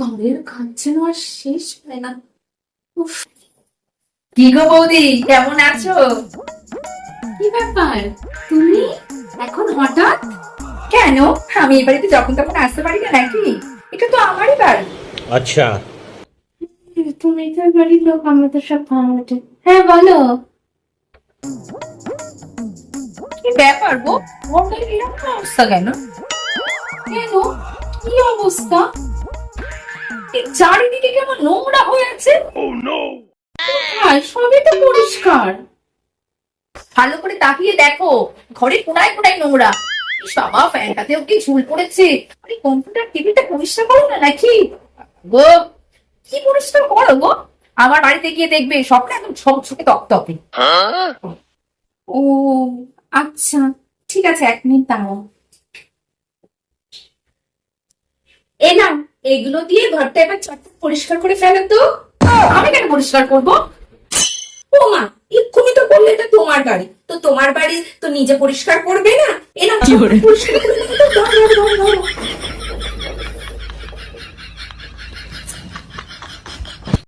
ঘরের কাজ যেন আর শেষ হয় না। উফ, কি গো বৌদি, কেমন আছো? কি ব্যাপার তুমি এখন হঠাৎ? কেন, আমি এই বাড়িতে যখন তখন আসতে পারি না নাকি? এটা তো আমারই বাড়ি। अच्छा। তুমি তো বাড়ির লোক, আমরা তো সব ভাড়াটে। হ্যাঁ বলো। কি ব্যাপার গো, ঘরের এরকম অবস্থা কেন? কেন, কি অবস্থা? এই চারিদিকে কেমন নোংরা হয়ে আছে। হ্যাঁ, সবই তো পরিষ্কার। ভালো করে তাকিয়ে দেখো, ঘরে কোনায় কোনায় নোংরা। বাবা, ফ্যানটাতেও কি ঝুল পড়েছে। আরে কম্পিউটার টেবিলটা পরিষ্কার করো না নাকি গো? কি পরিষ্কার করো গো? আমার বাড়িতে গিয়ে দেখবে সবটা একদম ঝকঝকে তকতকে। ও আচ্ছা, ঠিক আছে, 1 মিনিট দাঁড়াও। এ না, এগুলো দিয়ে ঘরটা এবার চটপট পরিষ্কার করে ফেলো তো। আমি কেন পরিষ্কার করবো? ও মা, এক্ষুনি তো বললে এটা তোমার বাড়ি, তো তোমার বাড়ি তো নিজে পরিষ্কার করবে না? এ না, পরিষ্কার করে নাও তো, ধরো, ধরো, ধরো, ধরো।